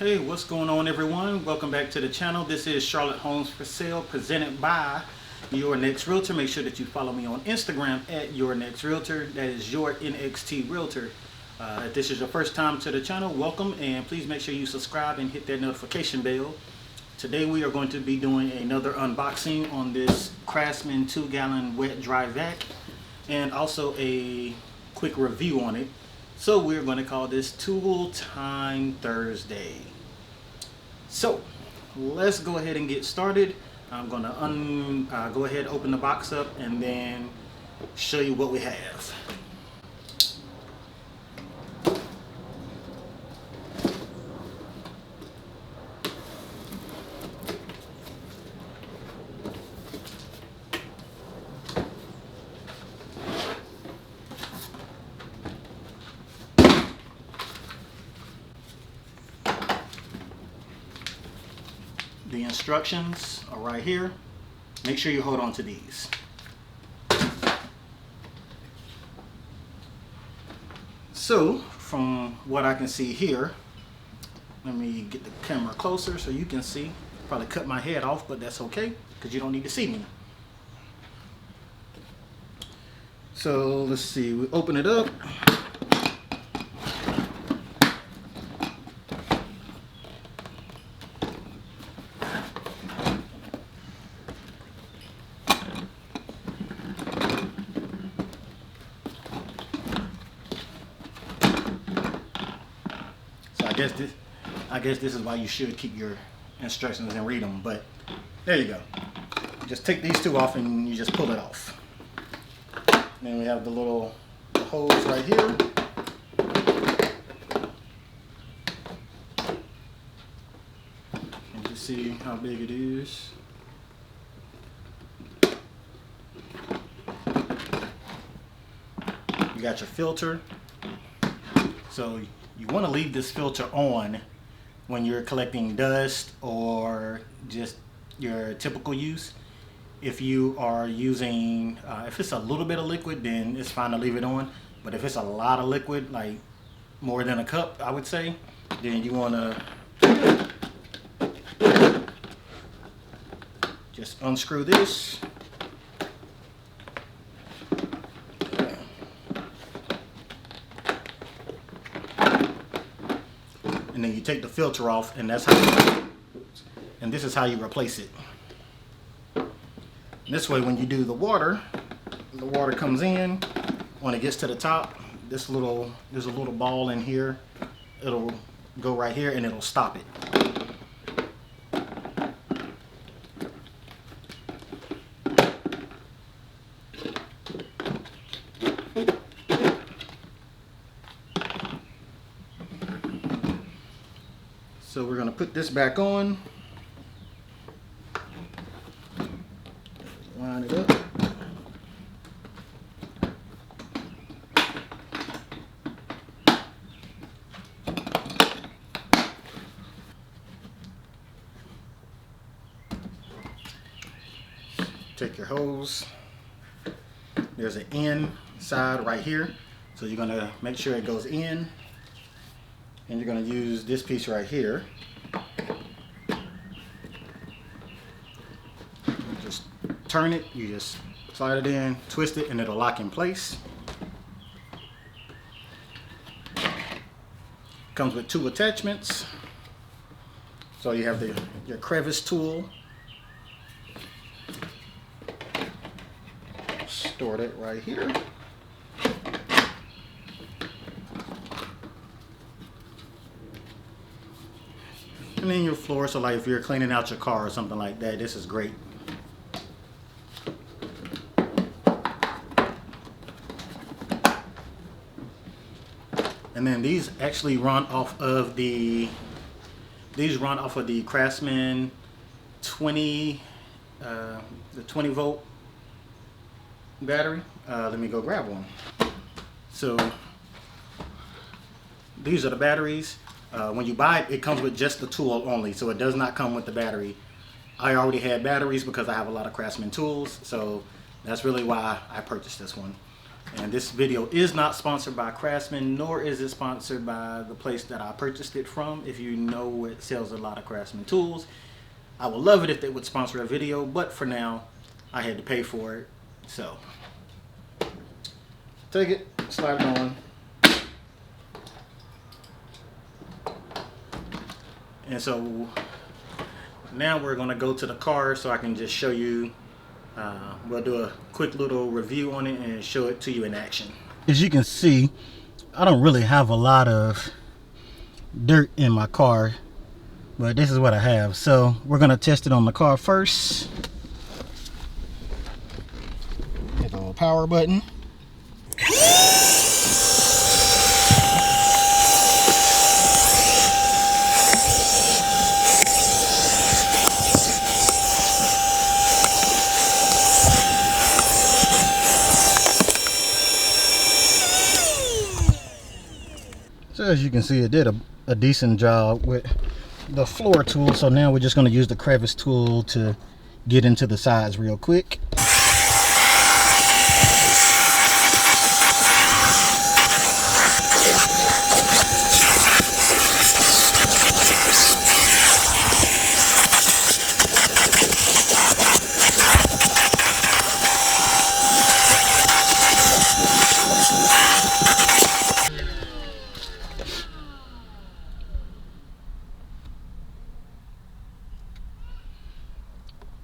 Hey, what's going on, everyone? Welcome back to the channel. This is Charlotte Homes for Sale, presented by Your Next Realtor. Make sure that you follow me on Instagram at Your Next Realtor. That is Your NXT Realtor. If this is your first time to the channel, welcome, and please make sure you subscribe and hit that notification bell. Today we are going to be doing another unboxing on this Craftsman 2-gallon wet dry vac, and also a quick review on it. So we're going to call this Tool Time Thursday. So let's go ahead and get started. I'm going to go ahead, open the box up, and then show you what we have. The instructions are right here. Make sure you hold on to these. So, from what I can see here, let me get the camera closer so you can see. Probably cut my head off, but that's okay because you don't need to see me. So, let's see. We open it up. I guess this is why you should keep your instructions and read them, but there you go. Just take these two off and you just pull it off. Then we have the little hose right here. And you see how big it is. You got your filter. So you want to leave this filter on when you're collecting dust or just your typical use. If you are using, if it's a little bit of liquid, then it's fine to leave it on. But if it's a lot of liquid, like more than a cup, I would say, then you want to just unscrew this. And then you take the filter off, and that's how and this is how you replace it. This way, when you do the water comes in. When it gets to the top, there's a little ball in here. It'll go right here and it'll stop it. So we're going to put this back on, line it up. Take your hose. There's an inside right here, so you're going to make sure it goes in. And you're going to use this piece right here. You just turn it, you just slide it in, twist it, and it'll lock in place. Comes with two attachments. So you have your crevice tool. Store that right here. And then your floor, so like if you're cleaning out your car or something like that, this is great. And then these actually run off of the Craftsman 20 the 20 volt battery. Let me go grab one. So these are the batteries. When you buy it, it comes with just the tool only, so it does not come with the battery. I already had batteries because I have a lot of Craftsman tools, so that's really why I purchased this one. And this video is not sponsored by Craftsman, nor is it sponsored by the place that I purchased it from. If you know it sells a lot of Craftsman tools, I would love it if they would sponsor a video, but for now, I had to pay for it. So, take it, slide it on. And so, now we're gonna go to the car so I can just show you. We'll do a quick little review on it and show it to you in action. As you can see, I don't really have a lot of dirt in my car, but this is what I have. So we're gonna test it on the car first. Hit the little power button. So as you can see, it did a decent job with the floor tool. So now we're just going to use the crevice tool to get into the sides real quick.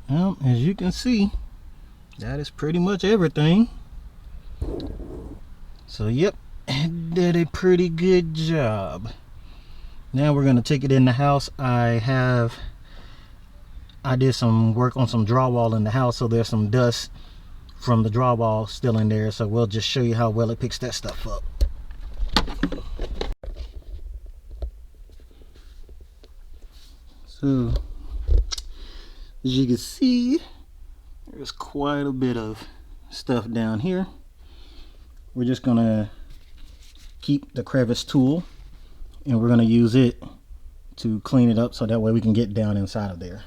Well, as you can see, that is pretty much everything. So yep, it did a pretty good job. Now we're gonna take it in the house. I did some work on some drywall in the house, so there's some dust from the drywall still in there. So we'll just show you how well it picks that stuff up. So as you can see, there's quite a bit of stuff down here. We're just gonna keep the crevice tool and we're gonna use it to clean it up so that way we can get down inside of there.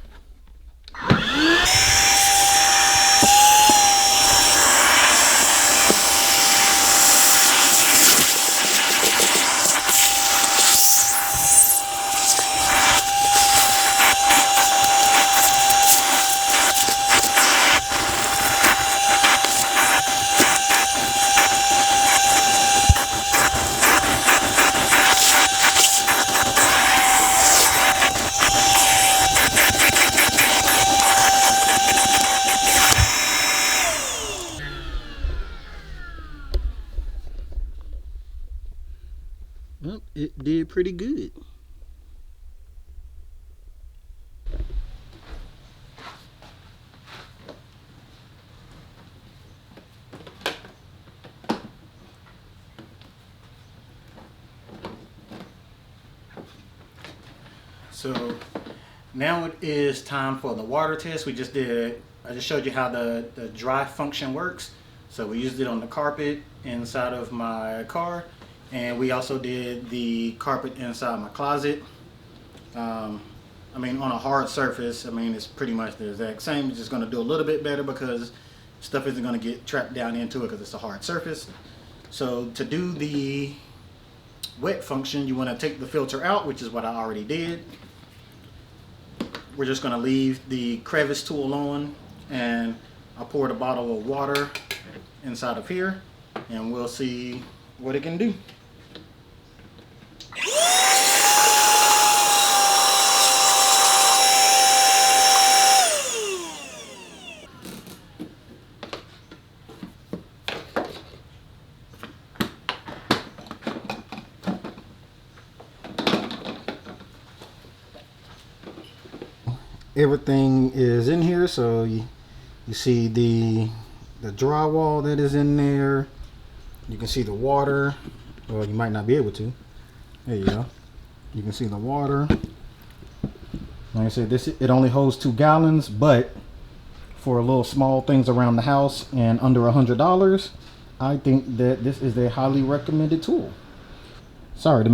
Well, it did pretty good. So now it is time for the water test. I just showed you how the dry function works. So we used it on the carpet inside of my car, and we also did the carpet inside my closet. I mean, on a hard surface, I mean, it's pretty much the exact same. It's just going to do a little bit better because stuff isn't going to get trapped down into it because it's a hard surface. So to do the wet function, you want to take the filter out, which is what I already did. We're just going to leave the crevice tool on, and I poured a bottle of water inside of here, and we'll see what it can do. Everything is in here, so you see the drywall that is in there. You can see the water. Well, you might not be able to. There you go. You can see the water. Like I said, it only holds 2 gallons, but for little small things around the house and under $100, I think that this is a highly recommended tool. Sorry, the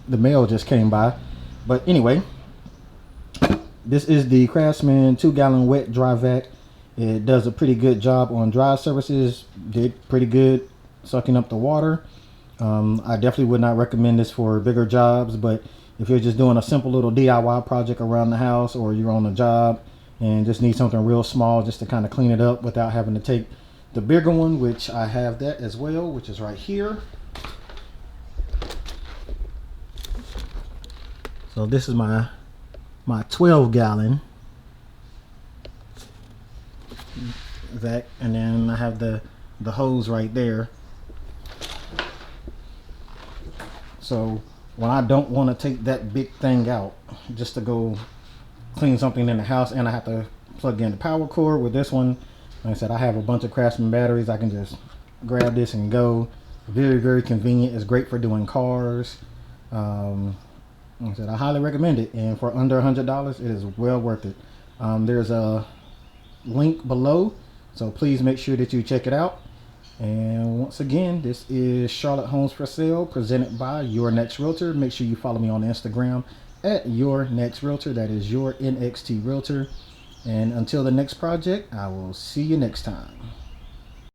mail just came by, but anyway. This is the Craftsman 2-gallon wet dry vac, It does a pretty good job on dry surfaces. Did pretty good sucking up the water. I definitely would not recommend this for bigger jobs, but if you're just doing a simple little DIY project around the house, or you're on a job and just need something real small just to kind of clean it up without having to take the bigger one, which I have that as well, which is right here. So this is my 12 gallon vac, and then I have the hose right there. So when I don't want to take that big thing out just to go clean something in the house, and I have to plug in the power cord, with this one, like I said, I have a bunch of Craftsman batteries. I can just grab this and go. Very, very convenient. It's great for doing cars. Like I said, I highly recommend it, and for under $100, it is well worth it. There's a link below, so please make sure that you check it out. And once again, this is Charlotte Homes for Sale, presented by Your Next Realtor. Make sure you follow me on Instagram at Your Next Realtor. That is Your NXT Realtor. And until the next project, I will see you next time.